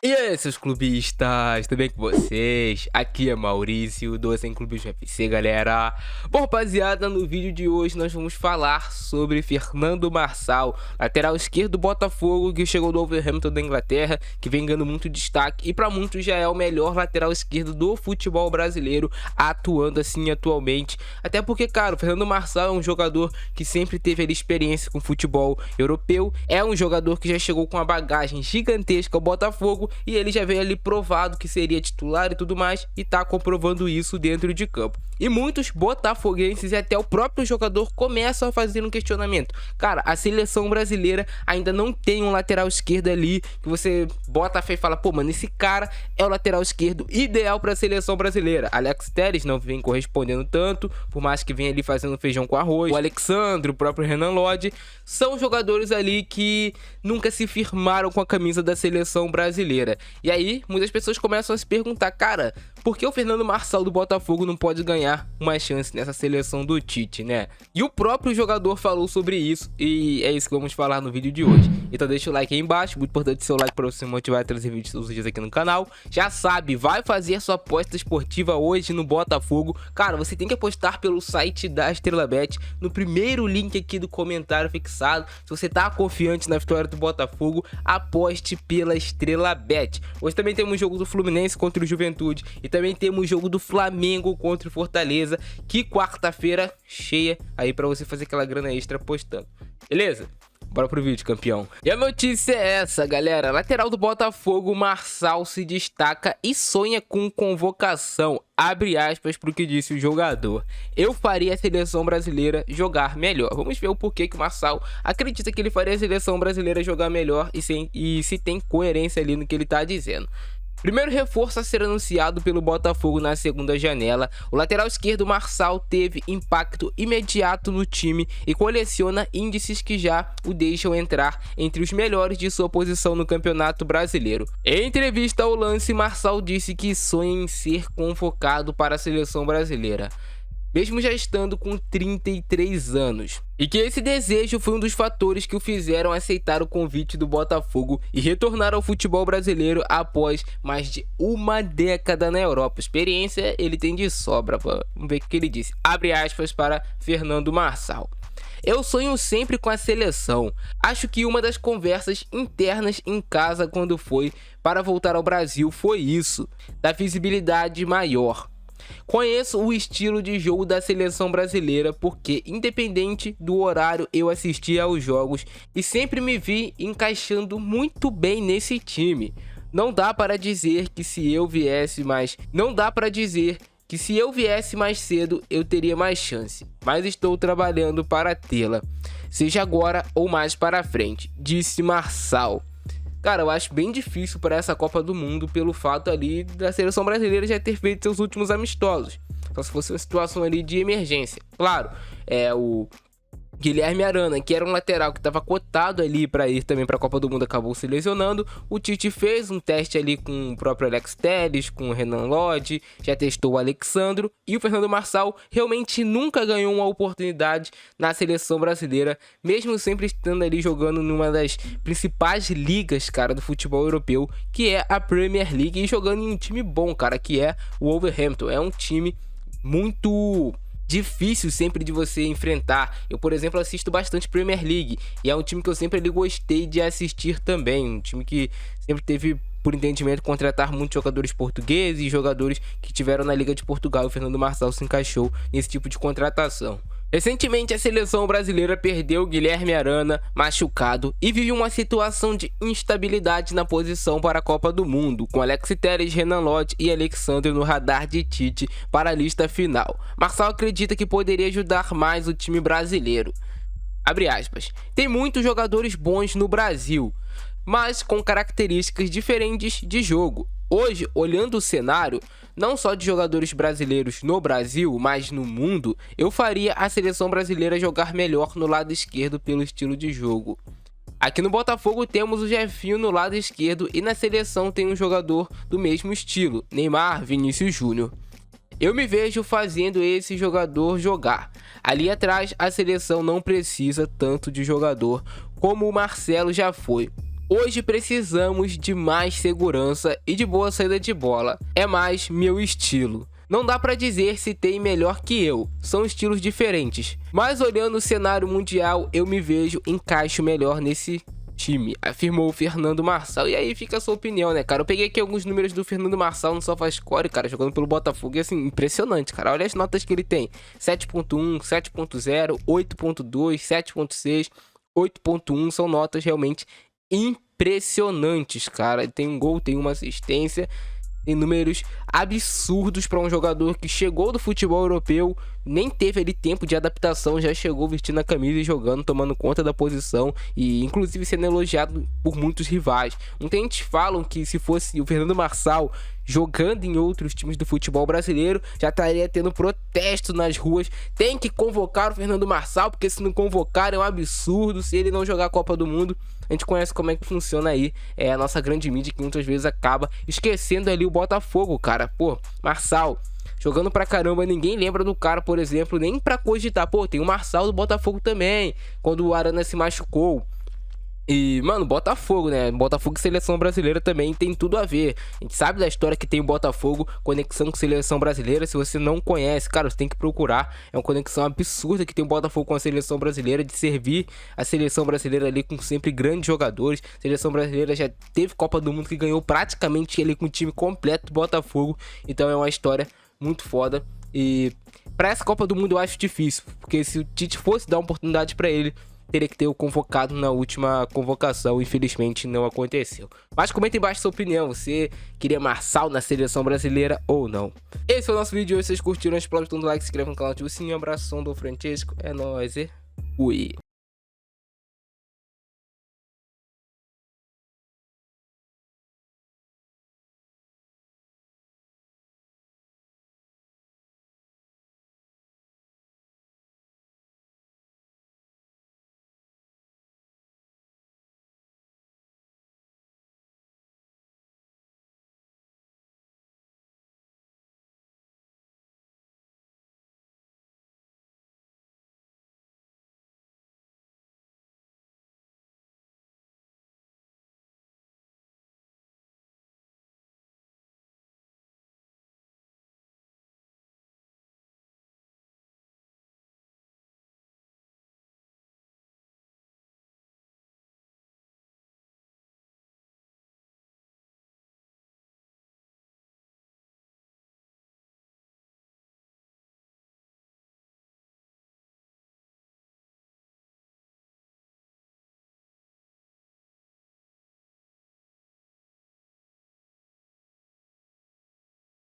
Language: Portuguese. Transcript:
E aí, seus clubistas, tudo bem com vocês? Aqui é Maurício, do Sem Clubismo FC, galera. Bom, rapaziada, no vídeo de hoje nós vamos falar sobre Fernando Marçal, lateral esquerdo do Botafogo, que chegou do Wolverhampton da Inglaterra, que vem ganhando muito destaque e para muitos já é o melhor lateral esquerdo do futebol brasileiro, atuando assim atualmente. Até porque, cara, o Fernando Marçal é um jogador que sempre teve ali experiência com futebol europeu, é um jogador que já chegou com uma bagagem gigantesca ao Botafogo, e ele já veio ali provado que seria titular e tudo mais, e tá comprovando isso dentro de campo. E muitos botafoguenses e até o próprio jogador começam a fazer um questionamento. Cara, a seleção brasileira ainda não tem um lateral esquerdo ali que você bota a fé e fala, pô, mano, esse cara é o lateral esquerdo ideal para a seleção brasileira. Alex Telles não vem correspondendo tanto, por mais que venha ali fazendo feijão com arroz. O Alexandre, o próprio Renan Lodge, são jogadores ali que nunca se firmaram com a camisa da seleção brasileira. E aí, muitas pessoas começam a se perguntar, cara, por que o Fernando Marçal do Botafogo não pode ganhar uma chance nessa seleção do Tite, né? E o próprio jogador falou sobre isso, e é isso que vamos falar no vídeo de hoje. Então deixa o like aí embaixo, muito importante seu like para você motivar a trazer vídeos todos os dias aqui no canal. Já sabe, vai fazer sua aposta esportiva hoje no Botafogo. Cara, você tem que apostar pelo site da EstrelaBet, no primeiro link aqui do comentário fixado. Se você tá confiante na vitória do Botafogo, aposte pela EstrelaBet. Hoje também temos jogo do Fluminense contra o Juventude e também temos jogo do Flamengo contra o Fortaleza, que quarta-feira cheia aí pra você fazer aquela grana extra apostando. Beleza? Bora pro vídeo, campeão. E a notícia é essa, galera. Lateral do Botafogo, Marçal se destaca e sonha com convocação. Abre aspas pro que disse o jogador. Eu faria a seleção brasileira jogar melhor. Vamos ver o porquê que o Marçal acredita que ele faria a seleção brasileira jogar melhor e se tem coerência ali no que ele tá dizendo. Primeiro reforço a ser anunciado pelo Botafogo na segunda janela, o lateral esquerdo Marçal teve impacto imediato no time e coleciona índices que já o deixam entrar entre os melhores de sua posição no Campeonato Brasileiro. Em entrevista ao Lance, Marçal disse que sonha em ser convocado para a seleção brasileira, mesmo já estando com 33 anos. E que esse desejo foi um dos fatores que o fizeram aceitar o convite do Botafogo e retornar ao futebol brasileiro após mais de uma década na Europa. Experiência ele tem de sobra. Vamos ver o que ele disse. Abre aspas para Fernando Marçal. Eu sonho sempre com a seleção. Acho que uma das conversas internas em casa quando foi para voltar ao Brasil foi isso, da visibilidade maior. Conheço o estilo de jogo da seleção brasileira porque, independente do horário, eu assistia aos jogos e sempre me vi encaixando muito bem nesse time. Não dá para dizer que se eu viesse mais cedo eu teria mais chance, mas estou trabalhando para tê-la, seja agora ou mais para frente, disse Marçal. Cara, eu acho bem difícil para essa Copa do Mundo pelo fato ali da seleção brasileira já ter feito seus últimos amistosos. Só se fosse uma situação ali de emergência. Claro, o Guilherme Arana, que era um lateral que estava cotado ali para ir também para a Copa do Mundo, acabou se lesionando. O Tite fez um teste ali com o próprio Alex Telles, com o Renan Lodge, já testou o Alexandro. E o Fernando Marçal realmente nunca ganhou uma oportunidade na seleção brasileira, mesmo sempre estando ali jogando numa das principais ligas, cara, do futebol europeu, que é a Premier League, e jogando em um time bom, cara, que é o Wolverhampton. É um time muito difícil sempre de você enfrentar. Eu, por exemplo, assisto bastante Premier League e é um time que eu sempre ali gostei de assistir também. Um time que sempre teve, por entendimento, contratar muitos jogadores portugueses e jogadores que tiveram na Liga de Portugal. O Fernando Marçal se encaixou nesse tipo de contratação. Recentemente, a seleção brasileira perdeu Guilherme Arana machucado e vive uma situação de instabilidade na posição para a Copa do Mundo, com Alex Telles, Renan Lodge e Alexandre no radar de Tite para a lista final. Marçal acredita que poderia ajudar mais o time brasileiro. Abre aspas. Tem muitos jogadores bons no Brasil, mas com características diferentes de jogo. Hoje, olhando o cenário, não só de jogadores brasileiros no Brasil, mas no mundo, eu faria a seleção brasileira jogar melhor no lado esquerdo pelo estilo de jogo. Aqui no Botafogo temos o Jefinho no lado esquerdo e na seleção tem um jogador do mesmo estilo, Neymar, Vinícius Júnior. Eu me vejo fazendo esse jogador jogar. Ali atrás, a seleção não precisa tanto de jogador como o Marcelo já foi. Hoje precisamos de mais segurança e de boa saída de bola. É mais meu estilo. Não dá pra dizer se tem melhor que eu, são estilos diferentes. Mas olhando o cenário mundial, eu me vejo encaixo melhor nesse time, afirmou o Fernando Marçal. E aí fica a sua opinião, né, cara? Eu peguei aqui alguns números do Fernando Marçal no SofaScore, cara, jogando pelo Botafogo, e assim, impressionante, cara. Olha as notas que ele tem: 7.1, 7.0, 8.2, 7.6, 8.1, são notas realmente impressionantes, cara. Ele tem um gol, tem uma assistência, tem números absurdos para um jogador que chegou do futebol europeu, nem teve ali tempo de adaptação, já chegou vestindo a camisa e jogando, tomando conta da posição e inclusive sendo elogiado por muitos rivais. Muita gente falam que se fosse o Fernando Marçal jogando em outros times do futebol brasileiro, já estaria tendo protesto nas ruas. Tem que convocar o Fernando Marçal, porque se não convocar é um absurdo, se ele não jogar a Copa do Mundo. A gente conhece como é que funciona aí, é a nossa grande mídia, que muitas vezes acaba esquecendo ali o Botafogo, cara. Pô, Marçal jogando pra caramba, ninguém lembra do cara, por exemplo, nem pra cogitar. Pô, tem o Marçal do Botafogo também, quando o Arana se machucou. E, mano, Botafogo, né? Botafogo e seleção brasileira também tem tudo a ver. A gente sabe da história que tem o Botafogo, conexão com seleção brasileira. Se você não conhece, cara, você tem que procurar. É uma conexão absurda que tem o Botafogo com a seleção brasileira, de servir a seleção brasileira ali com sempre grandes jogadores. A seleção brasileira já teve Copa do Mundo que ganhou praticamente ali com o time completo do Botafogo. Então é uma história muito foda. E pra essa Copa do Mundo eu acho difícil, porque se o Tite fosse dar uma oportunidade pra ele, teria que ter o convocado na última convocação. Infelizmente não aconteceu. Mas comenta embaixo sua opinião. Você queria Marçal na seleção brasileira ou não? Esse foi o nosso vídeo de hoje. Se vocês curtiram, explode tanto like, se inscreva no canal, ativa o sininho. Um abração do Francesco. É nóis e fui.